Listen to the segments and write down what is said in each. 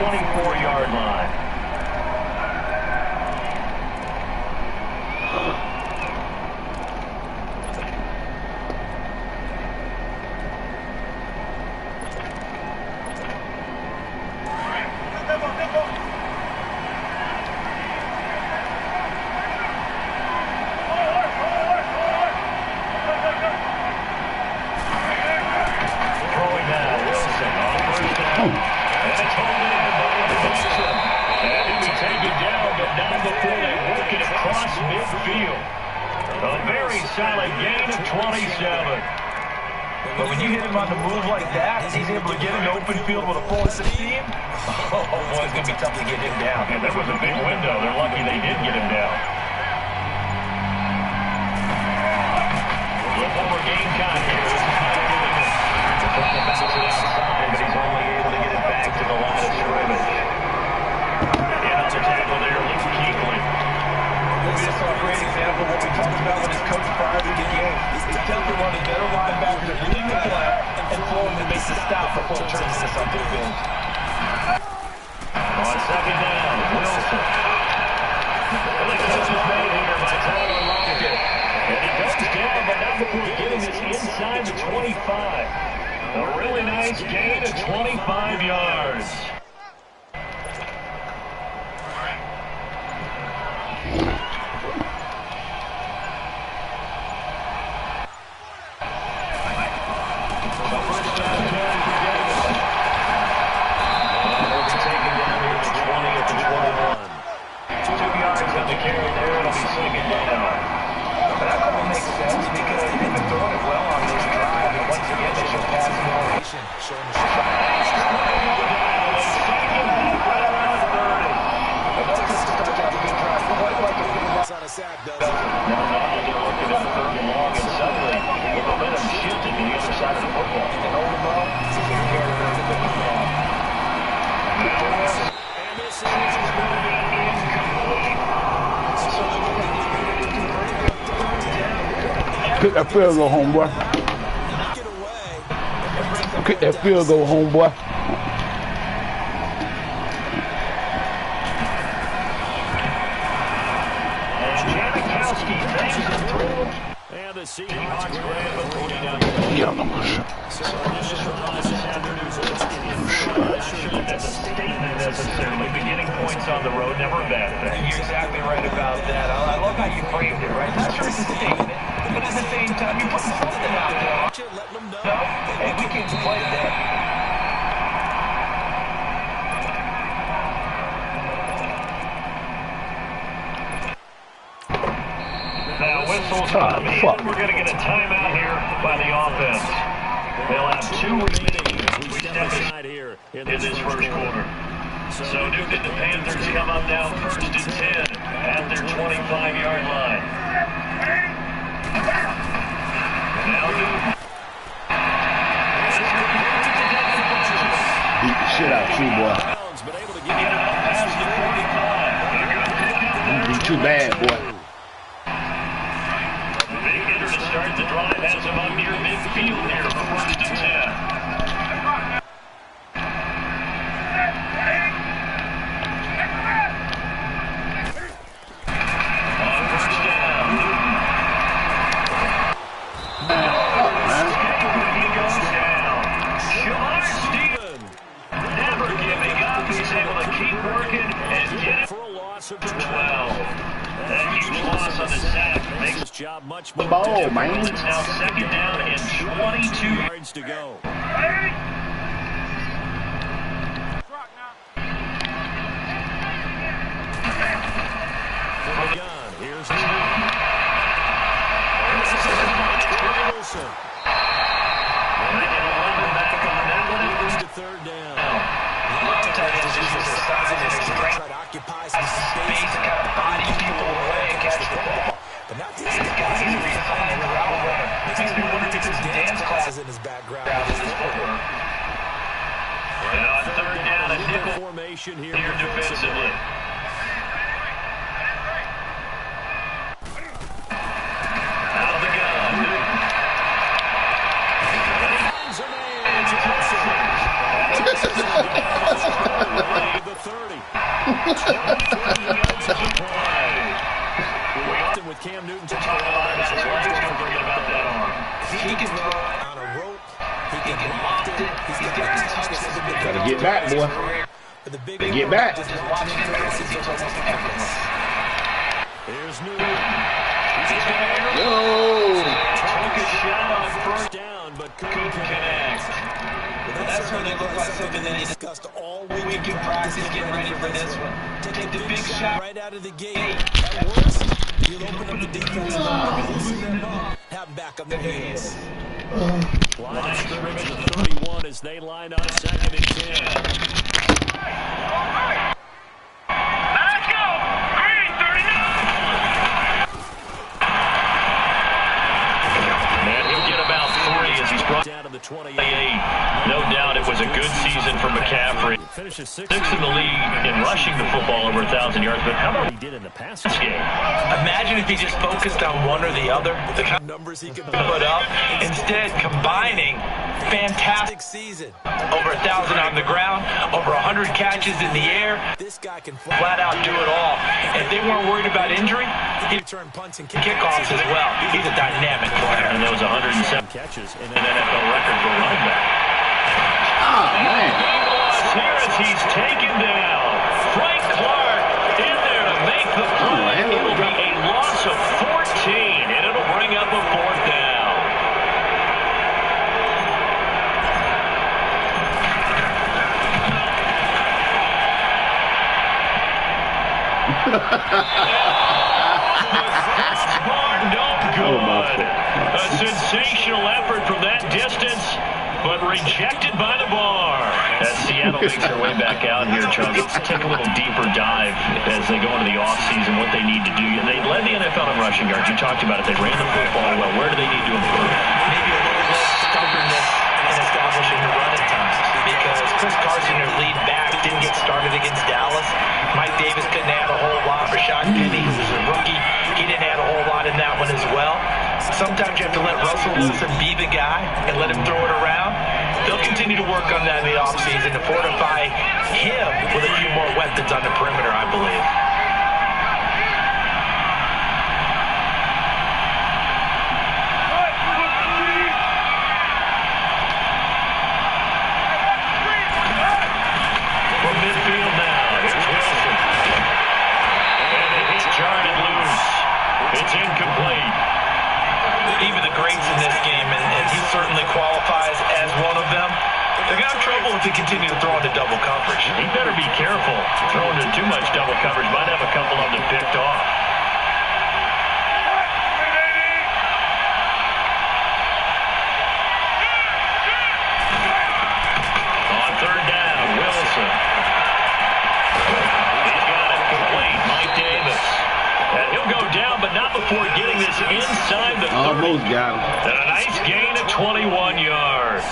24-yard line. Solid gain of 27. But when you hit him on the move like that, he's able to get into open field with a full 16. Oh, boy, it's going to be tough to get him down. Yeah, there was a big window. They're lucky they did get him down. The former Gamecock here. Trying to bounce it outside, but he's only able to get it back to the line of scrimmage. And on the tackle there, Luke Kuechly. This is a great example of what we talked about with his coach prior to the game. He's definitely one of the better linebackers of reading the play and flowing to make the stop before it turns into something big. On second down, Wilson. And the catch is made here by Tyler Lockett. And he goes down, but not before getting this inside the 25. A really nice gain of 25 yards. Kick that field goal, homeboy. Kick that field goal, homeboy. And the Seahawks grab a 49. Yeah, no more shit. That's a statement necessarily. Beginning points on the road, never a bad thing. You're exactly right about that. I love how you framed it, right? Not sure it's a statement, but at the same time, you're putting something out there. Letting them know, hey, we can play there. Now, whistles come in. We're going to get a timeout here by the offense. They'll have 2 remaining. We step aside here in this first quarter. So Duke and the Panthers come up now first and 10 at their 25-yard line. Now Duke. Beat the shit out of you, boy. Get up past the 45. You beat too bad, boy. Big hitter to start the drive. Has him up near midfield here for first and 10. Job much more difficult. Man. It's now second down and 22 yards to go. Here's Wilson. Third down. Try to occupy some space and kind of body people away and catch the ball. But not these guys. He's refined the route runner. Makes me wonder if some dance classes in his background. And on third down, a nickel formation here defensively. Out of the gun. With Cam Newton to He can run on a rope. He can lock it. He's got Gotta get back, boy. Gotta get back. Here's Newton. Yo. took a shot on first Down, but couldn't connect. That's when it looks like something that he discussed all week in practice, getting ready for this one. Take the big shot right out of the gate. At worst, you'll open up the defense and loosen them up. Have them back up their heels. line of scrimmage at 31 as they line up 2nd and 10. Let's go! Green 39! And he'll get about 3 as he's brought Down to the 28. No doubt it was a good season for McCaffrey. Finishes 6th 6th in the league in rushing the football over 1,000 yards. But how about he did in the pass this game? Imagine if he just focused on one or the other, the kind numbers he could of put up, instead combining fantastic Season. over 1,000 on the ground, over 100 catches in the air, This guy can flat out do it all. If they weren't worried about injury, he'd return punts and kickoffs as well. He's a dynamic player. And there was 107 catches and an NFL record for running back. Ah, man. Here as he's taken down. Frank Clark in there to make the play. It will be a loss of 14, and it'll bring up a 4th down. No good. A sensational effort from that distance, but rejected by the bar. As Seattle makes their way back out here, Charles, let's take a little deeper dive as they go into the offseason, what they need to do. They led the NFL in rushing yards. You talked about it. They ran the football well. Where do they need to improve? Maybe a little less stubbornness in establishing the running times, because Chris Carson, their lead back, didn't get started against Dallas. Mike Davis couldn't add a whole lot. Rashad Penny, who was a rookie, he didn't add a whole lot in that one as well. Sometimes you have to let Russell Wilson be the guy and let him throw it around. They'll continue to work on that in the offseason to fortify him with a few more weapons on the perimeter, I believe. From midfield now, it's Wilson. And he's jarred it loose. It's incomplete. Even the greats in this game, and he certainly qualifies as one of them, they're going to have trouble if they continue to throw into double coverage. He better be careful. Throwing to too much double coverage might have a couple of them picked off. On 3rd down, Wilson. He's got it complete. Mike Davis. And he'll go down, but not before getting this inside the 30. Almost got him. And a nice gain of 21 yards.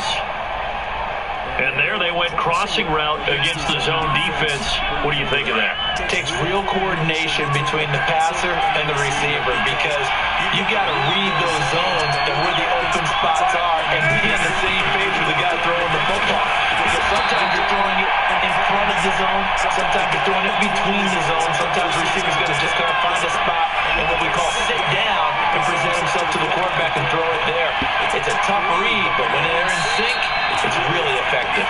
And there they went crossing route against the zone defense. What do you think of that? It takes real coordination between the passer and the receiver, because you got to read those zones and where the open spots are and be on the same page with the guy throwing the football. Because sometimes you're throwing it in front of the zone, sometimes you're throwing it between the zones, sometimes the receiver's going to just kind of find a spot and what we call sit down and present himself to the quarterback and throw it there. It's a tough read, but when they're in sync, it's really effective.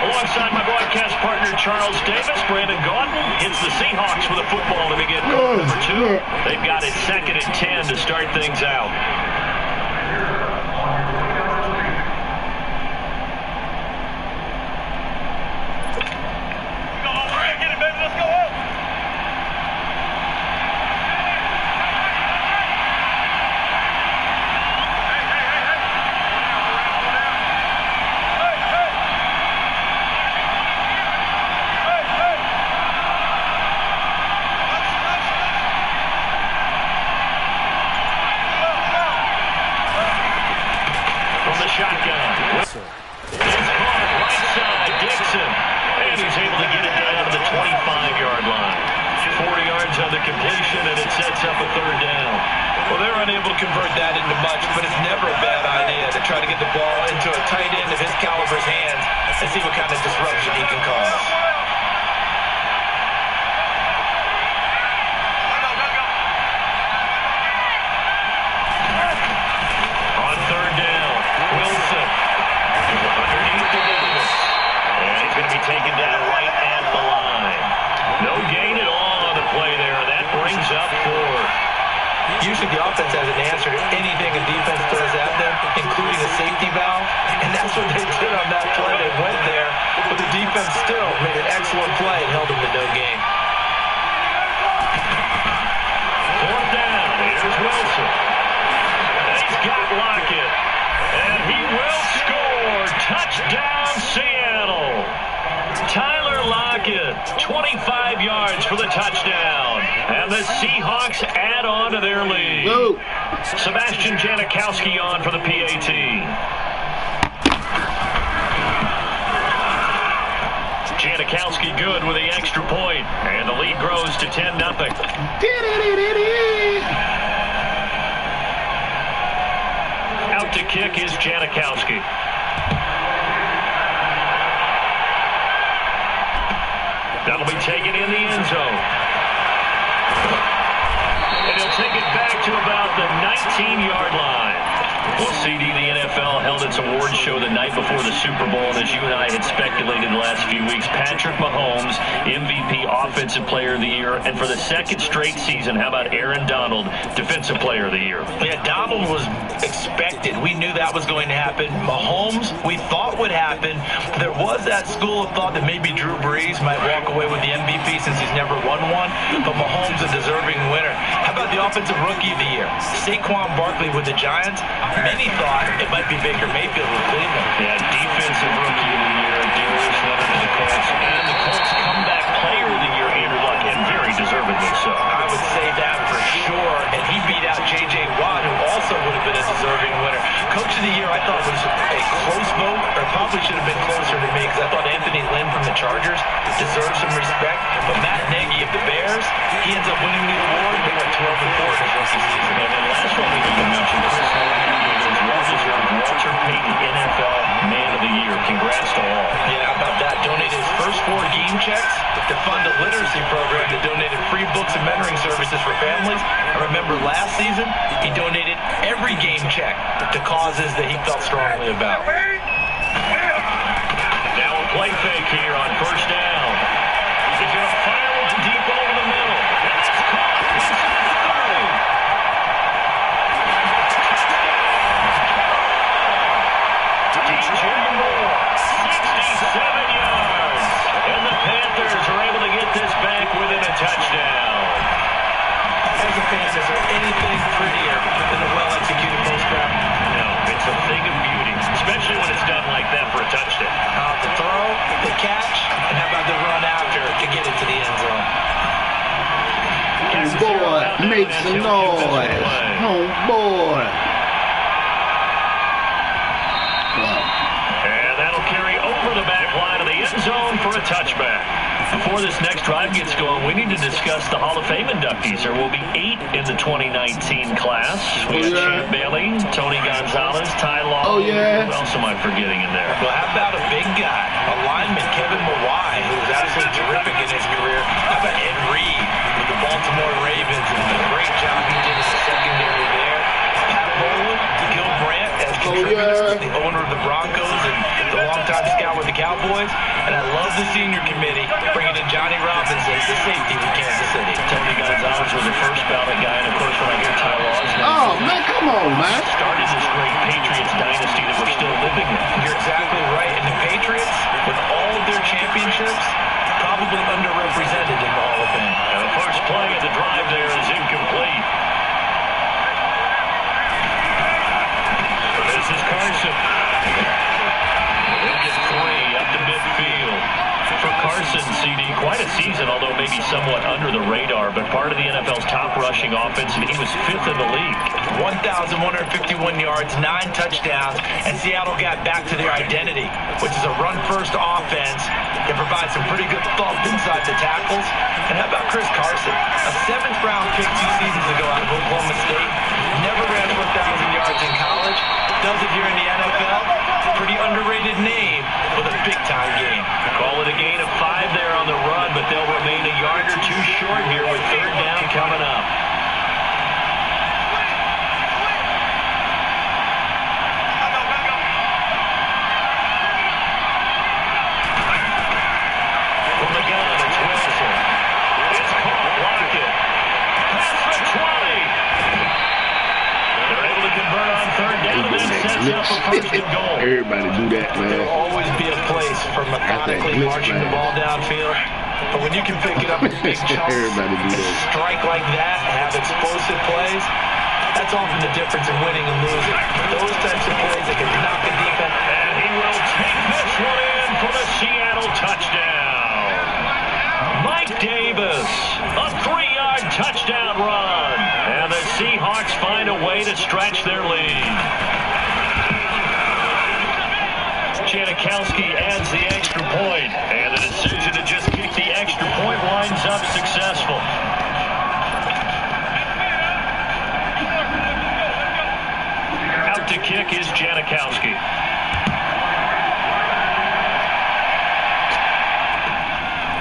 Alongside my broadcast partner, Charles Davis, Brandon Gaudin hits the Seahawks with a football to begin quarter number 2. They've got it 2nd and 10 to start things out. Shotgun. It's caught right side, Dixon. And he's able to get it down to the 25-yard line. 40 yards on the completion, and it sets up a 3rd down. Well, they're unable to convert that into much, but it's never a bad idea to try to get the ball into a tight end of his caliber's hands and see what kind of disruption he can cause. week, the offense hasn't answered anything a defense throws at them, including a safety valve. And that's what they did on that play. They went there, but the defense still made an excellent play and held them to no gain. Fourth down. Here's Wilson. He's got Lockett. And he will score. Touchdown, Seattle. Tyler Lockett, 25 yards for the touchdown. And the Seahawks add on to their lead. Whoa. Sebastian Janikowski on for the PAT. Janikowski good with the extra point. And the lead grows to 10-0. Out to kick is Janikowski. That'll be taken in the end zone. And he'll take it back to about the 19-yard line. Well, CD, the NFL held its awards show the night before the Super Bowl, and as you and I had speculated the last few weeks, Patrick Mahomes, MVP, Offensive Player of the Year, and for the second straight season, how about Aaron Donald, Defensive Player of the Year? Yeah, Donald was expected. We knew that was going to happen. Mahomes, we thought would happen. There was that school of thought that maybe Drew Brees might walk away with the MVP since he's never won one, but Mahomes a deserving winner. How about the Offensive Rookie of the Year? Saquon Barkley with the Giants. Many thought it might be Baker Mayfield with Cleveland. Yeah, Defensive Rookie of the Year, Darius Leonard of the Colts, and the Colts Comeback Player of the Year, Andrew Luck, and very deservedly so. I would say that for sure, and he beat out J.J. Watt, who also would have been a deserving winner. Coach of the Year, I thought was a close vote, or probably should have been closer to me, because I thought Anthony Lynn from the Chargers deserves some respect, but Matt Nagy of the Bears, he ends up winning the award. They went 12-4 in his rookie season. And then last one we need to mention, Walter Payton, NFL Man of the Year. Congrats to all. Yeah, how about that? Donated his first 4 game checks to fund a literacy program that donated free books and mentoring services for families. I remember last season, he donated every game check to causes that he felt strongly about. Now a play fake here on first down. He's going to fire one deep over the middle. That's caught. This is DJ Moore, 67 yards. And the Panthers are able to get this back within a touchdown. As a fan, is there anything prettier than a well-executed post-grab? No, it's a thing of beauty, especially when it's done like that for a touchdown. The throw, the catch, and how about the run after to get it to the end zone? Homeboy, make some noise. Homeboy. And that'll carry over the back line of the end zone for a touchback. Before this next drive gets going, we need to discuss the Hall of Fame inductees. There will be 8 in the 2019 class. We got Champ Bailey, Tony Gonzalez, Ty Law. Oh, yeah. Who else am I forgetting in there? Well, how about a big guy, a lineman, Kevin Mawai, who was absolutely terrific in his career. How about Ed Reed with the Baltimore Ravens and the great job he did in the secondary there. Pat Bowlen, Gil Brandt as contributor, the owner of the Broncos and the longtime scout with the Cowboys. And I love the senior committee bringing in Johnny Robinson, the safety with Kansas City. Tony Gonzalez was the first ballot guy, and of course when I hear Ty Law's name. Oh, man, come on, man. Started this great Patriots dynasty that we're still living in. You're exactly right. And the Patriots, with all of their championships, probably underrepresented in the Hall of Fame. And the first play of the drive there is incomplete. This is Carson. He'll get 3 up to midfield. For Carson, CD, quite a season, although maybe somewhat under the radar, but part of the NFL's top rushing offense, and he was 5th in the league. 1,151 yards, 9 touchdowns, and Seattle got back to their identity, which is a run-first offense that provides some pretty good thump inside the tackles. And how about Chris Carson? A 7th-round pick 2 seasons ago out of Oklahoma State. Never ran 1,000 yards in college. Does it here in the NFL. Pretty underrated name with a big-time game. Call it a gain of 5 there on the run, but they'll remain a yard or 2 short here with 3rd down coming up. From the gun, it's Wilson. It's caught. Lockett. Pass up a first and goal. Everybody do that, man. There'll always be a place for methodically marching the ball downfield. But when you can pick it up in big chunks, strike like that, have explosive plays, that's often the difference in winning and losing. Those types of plays that can knock a defense. And he will take this one in for the Seattle touchdown. Mike Davis, a 3-yard touchdown run. And the Seahawks find a way to stretch their lead. Janikowski adds the extra point, and the decision to just kick the extra point winds up successful. Out to kick is Janikowski.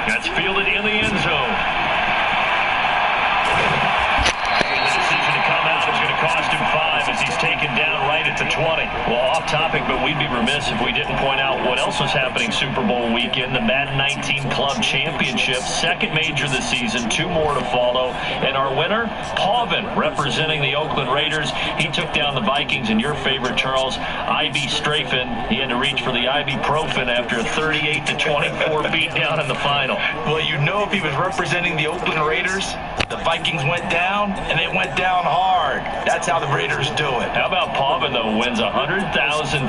That's fielded in the end zone. And the decision to come out is going to cost him 5 as he's taken down right at the 20. Well, off topic, but we'd be remiss if we didn't point out what else was happening Super Bowl weekend. The Madden 19 Club Championship, second major this season, 2 more to follow. And our winner, Pauvin, representing the Oakland Raiders. He took down the Vikings, and your favorite, Charles, Ivy Strafin. He had to reach for the ibuprofen after a 38-24 beatdown in the final. Well, you know, if he was representing the Oakland Raiders, the Vikings went down, and they went down hard. That's how the Raiders do it. How about Pauvin, though, wins $100,000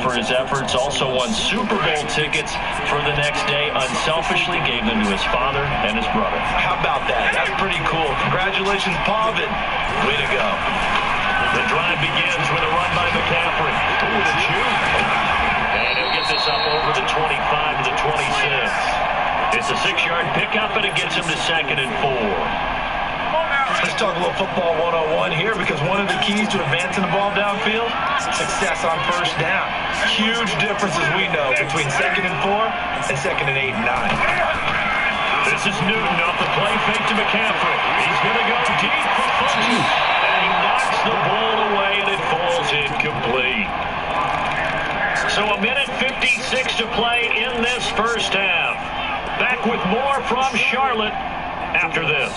for his efforts, also won Super Bowl tickets for the next day, unselfishly gave them to his father and his brother. How about that? That's pretty cool. Congratulations, Pauvin. Way to go. The drive begins with a run by McCaffrey. Ooh, the chew. And he'll get this up over the 25 to the 26. It's a 6-yard pickup, and it gets him to 2nd and 4. Let's talk a little football 101 here, because one of the keys to advancing the ball downfield, success on first down. Huge difference, as we know, between 2nd and 4 and 2nd and 8 and 9. This is Newton off the play fake to McCaffrey. He's going to go deep for Fulton, and he knocks the ball away, and it falls incomplete. So a minute 56 to play in this first half. Back with more from Charlotte after this.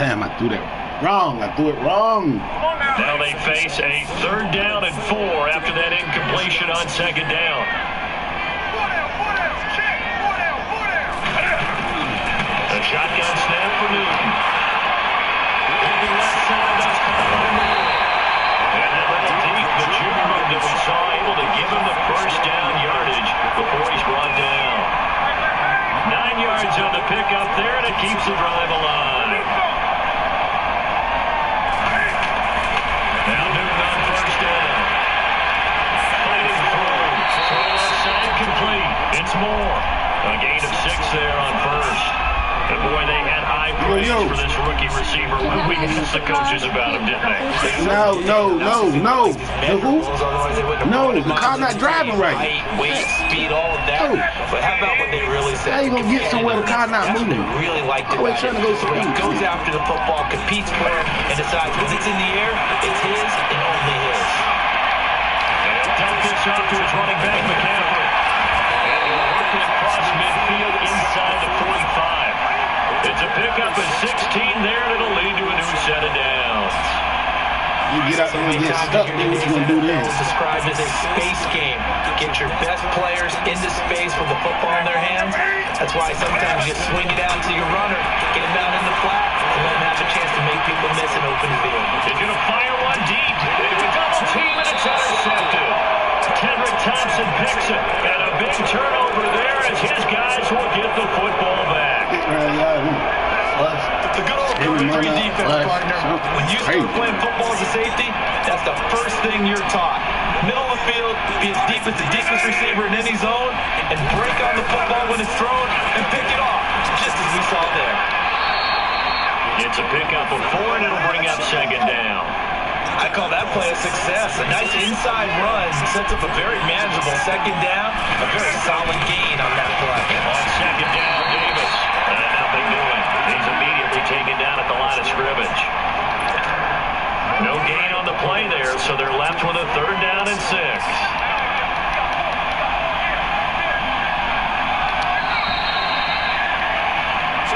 Damn, I threw that wrong. I threw it wrong. Now they face a 3rd down and 4 after that incompletion on 2nd down. A shotgun snap for Newton. Moving left side, that's and a little deep, the junior that we saw able to give him the first down yardage before he's brought down. 9 yards on the pickup there, and it keeps the drive alive. Now Newton on first down. Fighting through. Left side complete. It's Moore. A gain of 6 there on first. And boy, they had high praise for this rookie receiver. We asked the coaches about him, didn't they? No. The who? No, the car not driving right. Height, weight, speed, all of that. But how about what they really said? How you gonna get somewhere the car not moving? They really liked it. Always trying to go He goes after the football, competes for it, and decides when it's in the air, it's his and only his. And he'll dump this off to his running back, McCaffrey. And he'll work it across midfield inside the 45. It's a pickup at 16 there, and it'll lead to a new set of downs. You get out there and get stuck, then what you gonna do then? It's described as a space game. Get your best players into space with the football in their hands. That's why sometimes you swing it out to your runner, get him out in the flat, and let him have a chance to make people miss an open field. He's going to fire one deep. Into a double team, and it's intercepted. Kendrick Thompson picks it, and a big turnover there as his guys will get the football back. The good old cover 3 defense, partner. When you start playing football as a safety, that's the first thing you're taught. Middle of the field, be as deep as the deepest receiver in any zone, and break on the football when it's thrown, and pick it off, just as we saw there. It's a pickup of 4, and it'll bring up 2nd down. I call that play a success. A nice inside run sets up a very manageable 2nd down, a very solid gain on that play. On 2nd down, Davis. Nothing doing. He's immediately taken down at the line of scrimmage. No gain on the play there, so they're left with a 3rd down and 6.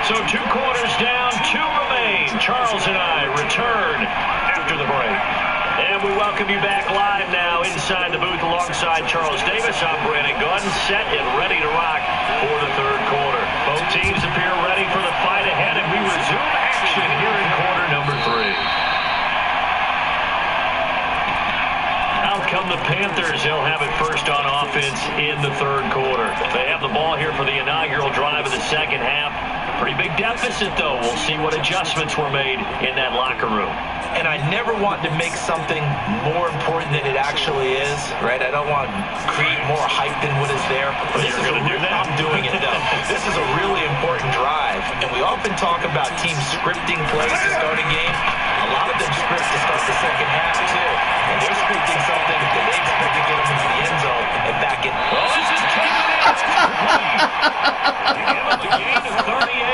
So 2 quarters down, 2 remain. Charles and I return after the break. And we welcome you back live now inside the booth alongside Charles Davis. I'm Brandon Gunn, set and ready to rock for the 3rd quarter. Both teams appear ready for the fight ahead, and we resume action here in quarter number 3. Out come the Panthers. They'll have it first on offense in the 3rd quarter. They have the ball here for the inaugural drive of the 2nd half. Pretty big deficit, though. We'll see what adjustments were made in that locker room. And I never want to make something more important than it actually is, right? I don't want to create more hype than what is there. But you're going to do that? I'm doing it, though. This is a really important drive. And we often talk about teams scripting plays to start a game. A lot of them script to start the 2nd half, too. And they're scripting something that they expect to get them into the end zone and back in. Oh, this is taken out. Give them a gain of 38.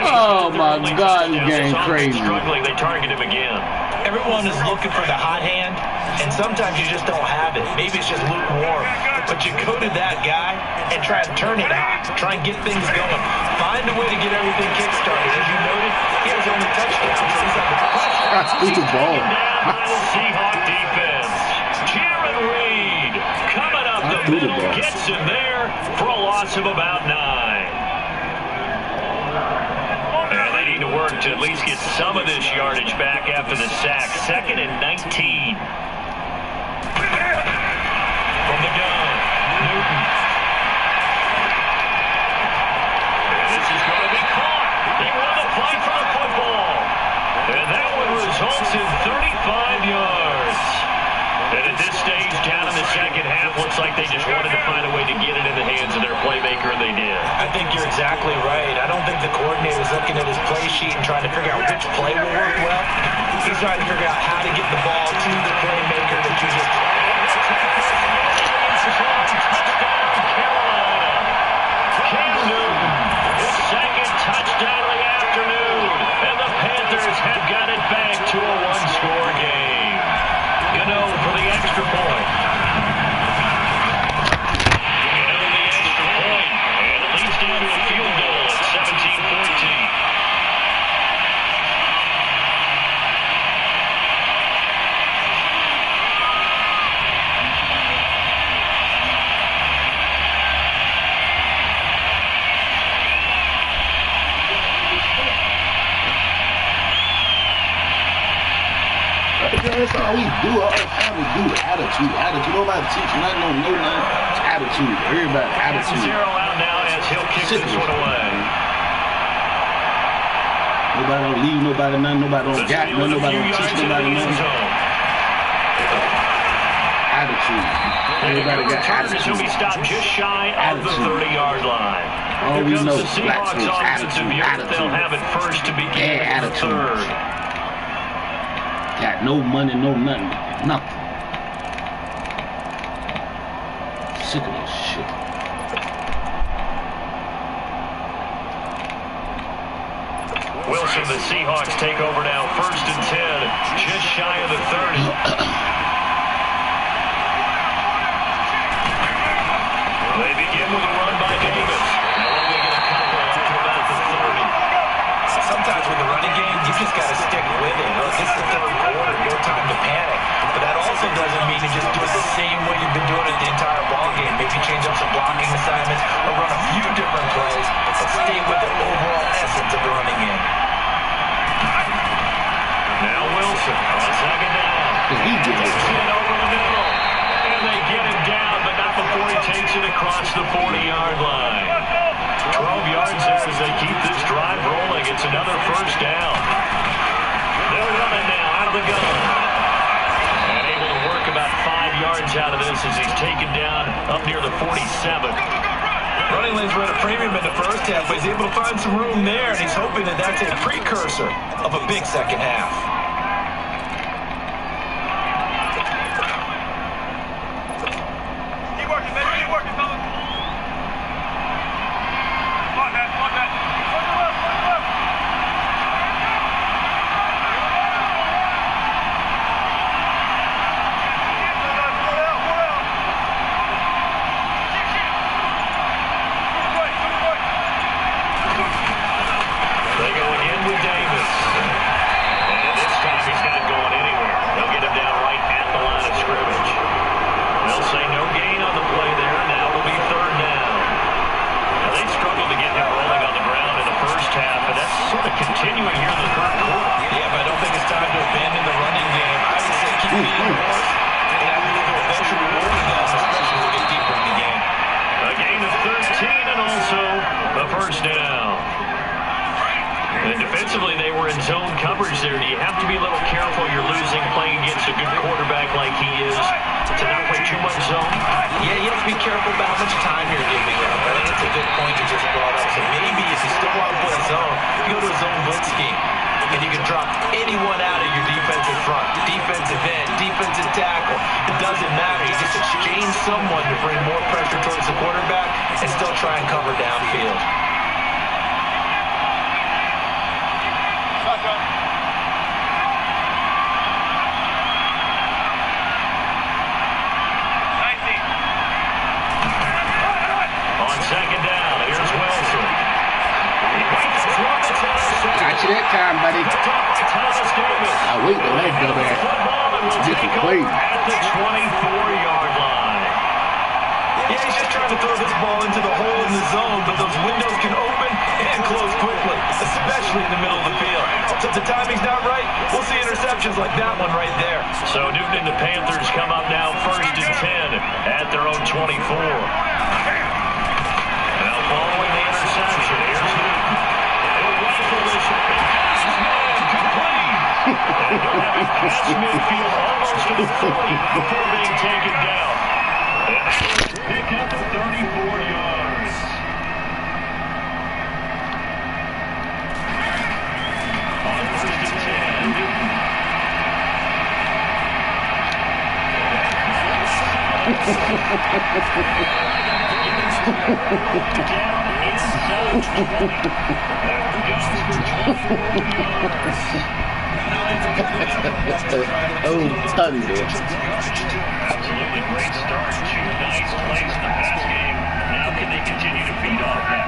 Oh, my God, this game crazy. Struggling, they target him again. Everyone is looking for the hot hand, and sometimes you just don't have it. Maybe it's just lukewarm. But you go to that guy and try and turn it hot. Try and get things going. Find a way to get everything kick-started. As you noted, he has only touchdowns, so he's under pressure. That's the ball. Down by the Seahawk defense. Jaron Reed coming up the middle, gets him there for a loss of about 9. To work to at least get some of this yardage back after the sack. 2nd and 19. From the gun, Newton. And this is going to be caught. They won the fight for the football. And that one results in 35 yards. And at this stage, down in the 2nd half, looks like they just wanted to find a way to get it in the hands of their playmaker, and they did. I think you're exactly right. I don't think the coordinator is looking at his play sheet and trying to figure out which play will work well. He's trying to figure out how to get the ball to the playmaker that you just... Cam Newton, his 2nd touchdown of the afternoon, and the Panthers have got it back to a 1-score game. You know, for the extra point. And at least down to a field goal at 17-14. That's all we do. All the time we do. Attitude. Nobody teaching nothing on no nothing. It's attitude. Everybody attitude. 0 out now as he'll kick this one away. Nobody don't leave nobody nothing. Nobody don't got nothing. Nobody don't teach nobody nothing. Attitude. Everybody got attitude. He'll be stopped just shy of the 30-yard line. All we know is is black folks. Attitude. They'll have it first to begin the 3rd. Got no money, no nothing. Nothing. Sick of this shit. Wilson, the Seahawks take over now. 1st and 10. Just shy of the 30. They begin with a run by Davis. Now they get a couple up to about the 30. Sometimes with the running game, you just got to stick with it. Look, this is the 3rd quarter. No time to panic. But that also doesn't mean you just do it the same way you've been doing it the entire ball game. Maybe change up some blocking assignments or run a few different plays, but stay with the overall essence of the running game. Now Wilson on 2nd down. He did it. Over the middle. And they get him down, but not before he takes it across the 40-yard line. 12 yards there as they keep this drive rolling. It's another 1st down. They'll run it now out of the gun. And able to work about 5 yards out of this as he's taken down up near the 47. Running lanes were at a premium in the 1st half, but he's able to find some room there, and he's hoping that that's a precursor of a big 2nd half. Keep working, baby. Keep working, fellas. Come on, man. Come on, man. Work it up. Work it up. Pull out. Defensively, they were in zone coverage there. You have to be a little careful. You're losing playing against a good quarterback like he is to not play too much zone. Yeah, you have to be careful about how much time you're giving up. I think it's a good point you just brought up. So maybe if you still want to play zone, you go to a zone blitz scheme. And you can drop anyone out of your defensive front, defensive end, defensive tackle. It doesn't matter. You just exchange someone to bring more pressure towards the quarterback and still try and cover downfield. On second down, here's Wilson. Got you that time, buddy. I wait till that go back. Just wait. At the 24-yard line. Yeah, he's just trying to throw this ball into the hole in the zone, but those windows can open and close quickly, especially in the middle of the field. So if the timing's not right, we'll see interceptions like that one right there. So Newton and the Panthers come up now 1st and 10 at their own 24. Now following the interception, here's Newton. He'll rifle this. Pass is made, complete. And he'll have it past midfield almost to the 40 before being taken down. And pick up 34 yards. On 1st and 10, Newton. Oh, Tony, man. Absolutely great start. 2 nice plays in the pass game. Now can they continue to feed off that?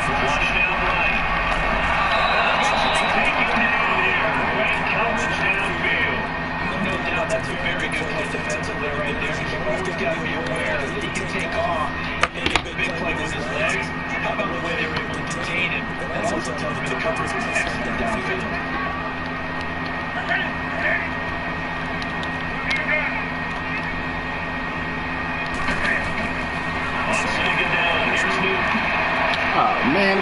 Flush down right. Taking down there. Great coverage downfield. No doubt that's a very good play defensively right there. He's always got to be aware that he can take off and make a big play with his legs. How about the way they were able to contain him? That also tells me the coverage was excellent downfield. On second down, here's Newton. Oh, man.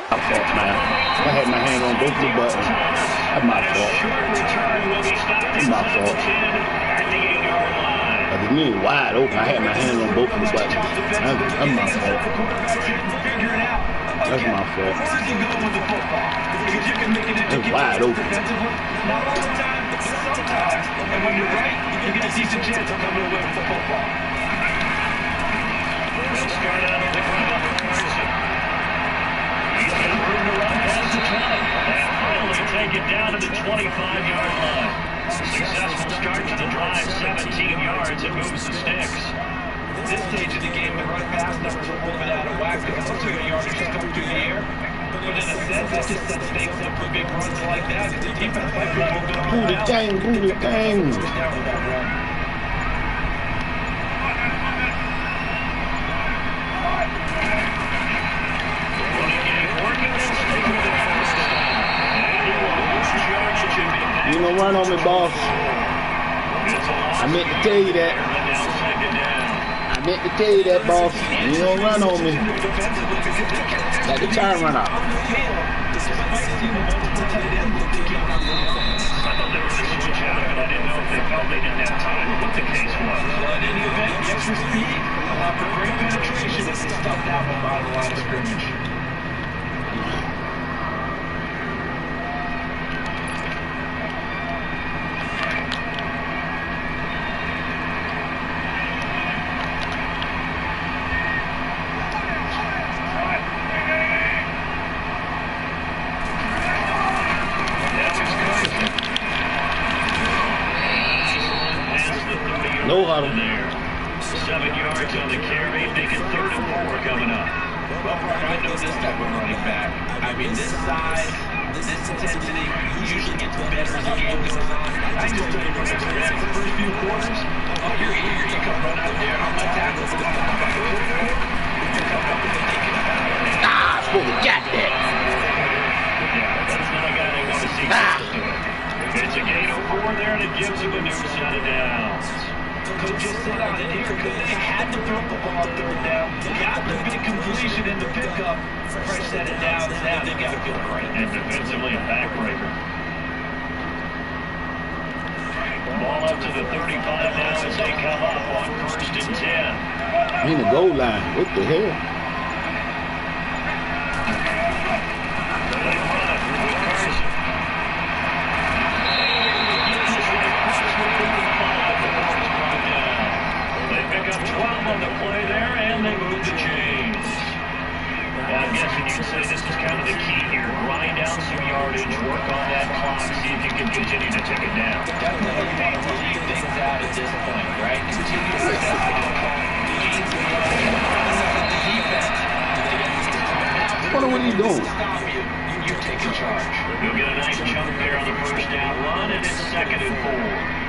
My fault, man. I had my hand on both the buttons. That's my fault. That's my fault. I was really wide open. I had my hand on both of the buttons. That's my fault. That's my fault. It's wide open. Not all the time, but sometimes. And when you're right, you get a decent chance of coming away with the football. They'll start out on the ground. He's got room to run past the 20. And finally take it down to the 25-yard line. Successful start to the drive, 17 yards. It moves the sticks. At this stage of the game, the run pass numbers are a little bit out of whack because most of your yardage is coming through the air. But in a sense, that just sets stakes up for big runs like that. The defense might be able to Who the gang, who the gang? down with that run. You don't run on me, boss. I meant to tell you that. I meant to tell you that, boss. You don't run on me. Let the time run out. Extra speed, for great penetration, it's stuffed out by the line of scrimmage. No huddle. 7 yards on the carry, making 3rd and 4 coming up. Well, I know this type of running back. I mean, this size, this intensity usually gets better as the game goes on. I just don't even understand the first few quarters. Oh, here you come run out there. I'm not tackling for the fourth quarter. You come up and they take it out. Ah, I supposed to got that. Yeah, that's not a guy they want to see. It's a gain of 4 there to near set of downs. Could just sit out in here because they had to throw the ball on third down. Got the big completion in the pickup. Fresh set of downs. Now they got to feel great. And defensively a backbreaker. Ball up to the 35 now as they come up on 1st and 10. In the goal line. What the hell? They pick up 12 on the play there, and they move the chains. I'm guessing you'd say this is kind of the key here. Grind out some yardage, work on that clock, see if you can continue to take it down. Definitely want to leave things out at this point, right? Continue to step the football. The defense. What are you doing? Stop you. You're taking charge. You'll get a nice chunk there on the 1st down run, and it's 2nd and 4.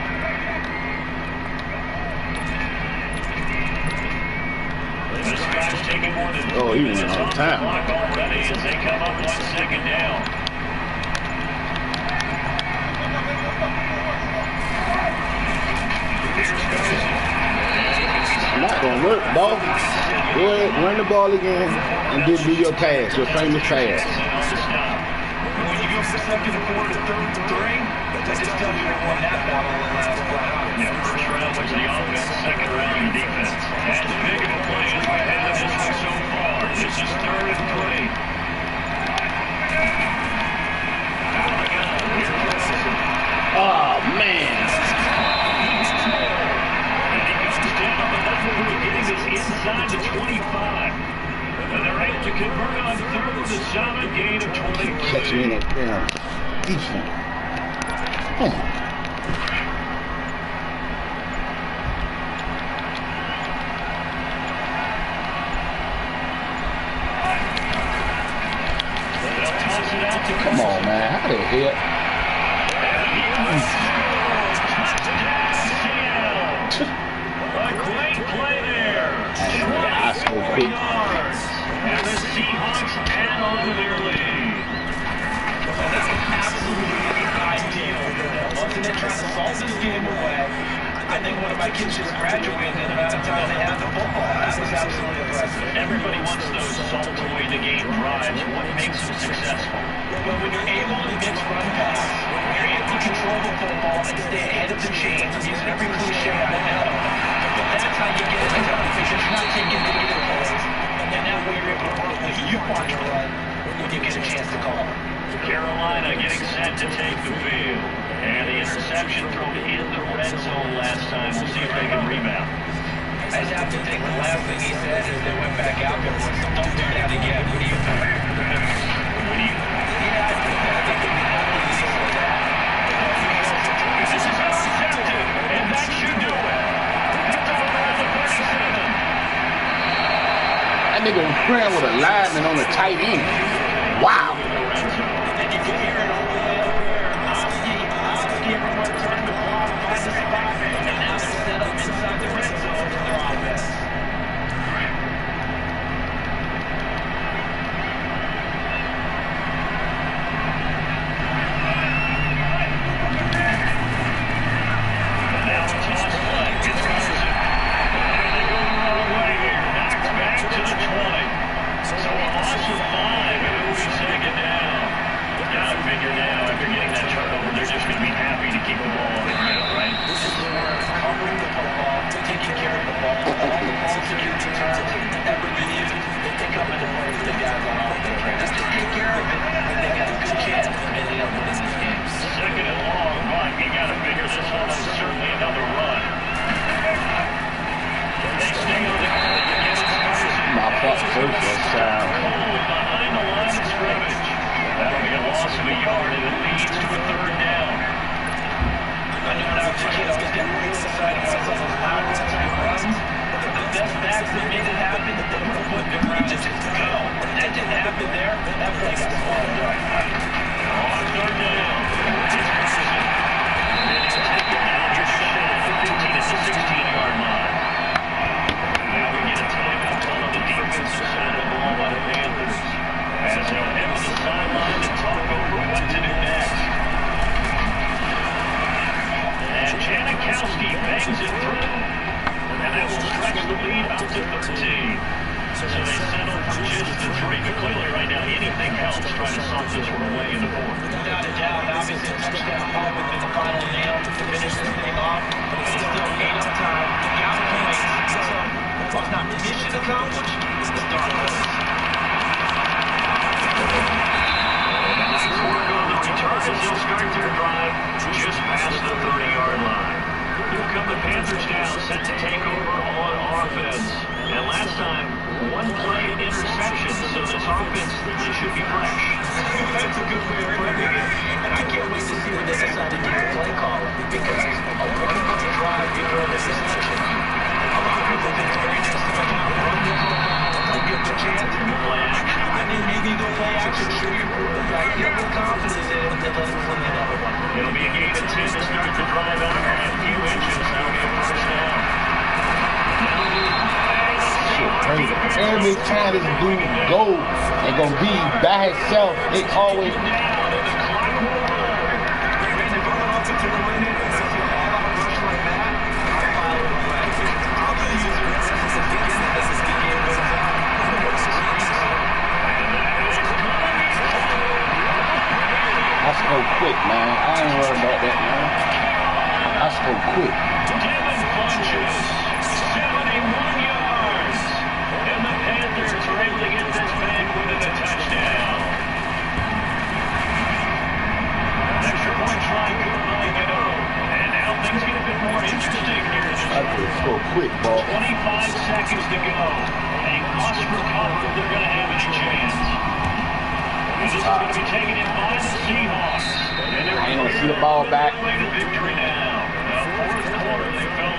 This guy's taking more than 3 he went minutes on off the time. clock already as they come up on 2nd down. Not gonna work, dog. Go ahead, run the ball again, and just do your task, your famous task. When you go from 2nd and 4 to 3rd and 3, that just tells you they won that battle in the last play. Yeah, 1st round was the offense, 2nd round the defense. As big of a play as we've had in this one so far. This is 3rd and 3. Oh, man. And he comes down, but that's what we're getting is inside the 25. And they're able to convert on 3rd and 7, gain of 23. Catch me in that damn defense. Come on. Come on, man. How the hell? A great play there. I so quick. And the Seahawks add on to their lead. That's absolutely ideal. Wasn't it trying to solve this game away? I think one of my kids just graduated in about the time they had the football. That was absolutely impressive. Everybody wants those salt away the game drives. What makes them successful? Well, when you're able to mix run pass, you're able to control the football and stay ahead of the chains. I'm using every cliche I know. But that's how you get it done because you're not taking negative plays. And that way you're able to run what you want to run when you get a chance to call it. Carolina getting set to take the field. And the interception thrown in the red zone last time. We'll see if they can rebound. I just have to think the last thing he said as they went back out there was, don't do that again. What do you think? Yeah, I think that. This is intercepted, and that should do it. That's over at the 37. That nigga was playing with a lineman on the tight end. Wow. And you can hear it all the way up there. Everyone turned the ball, find the spot, and now they're set up inside the red zone for their offense. Now a toss play. It's Carson. And they go the wrong way here. Knocked back to the 20. So a loss of 5, and it will be 2nd down. Gotta figure now, after getting that turnover, they're just going to be happy to keep the ball on the ground, right? This is where covering the football, taking care of the ball, all the ball security terms that were used, they come into play for the guys on offense, right? Just to take care of it, and they got a good chance of ending up winning this game. 2nd and long, but you got to figure this one is certainly another run. They stay on the ground against Carson. My fuck first that time. Behind the line of scrimmage. That'll be a loss of a yard, and it leads to a 3rd down. I know when I was a kid, I was getting really excited about some of those lateral type runs. The best backs that made it happen, they would have put their reach just go. That didn't happen there. That play got swallowed up. On 3rd down, it's Carson. And he's taken down just shy of the 15 to 16-yard line. Now we get a timeout call on the defensive side of the ball by the Panthers. As they'll head to the sideline to talk over what to do next. And Janet helps try to salt this one away in the fourth. Without a doubt, obviously a touchdown ball would be the final nail to finish this thing off. It's still 8 on time. Got points. So, while not mission accomplished, it's the start points. Nice work on the return as they'll start their drive just past the 30-yard line. Here come the Panthers down, set to take over on offense. And last time, one play interception, so this offense, they should be fresh. That's a good way of putting it. And I can't wait to see when they decide to do the play call. Because a one-play drive before this reception. A lot of people think the very next time out, run the football, don't give them a chance. Play action. I think maybe the play action should be improved. I get more confidence in it, but then let them fling another one. It'll be a gain of 10 to start the drive out by a few inches. That'll be a first down. Every time this dude goes, they're gonna be by himself. They always. I scored quick, man. I ain't worried about that, man. I scored quick. Devin punches 71 yards. And the Panthers are able to get this back within a touchdown. Extra point try good by Gano. And now things get a bit more interesting here. I could score quick, ball. 25 seconds to go. They must recover if they're going to have any chance. This is going to be taken in by the Seahawks. And I ain't gonna see the ball back. Way to victory now. The fourth quarter, they fell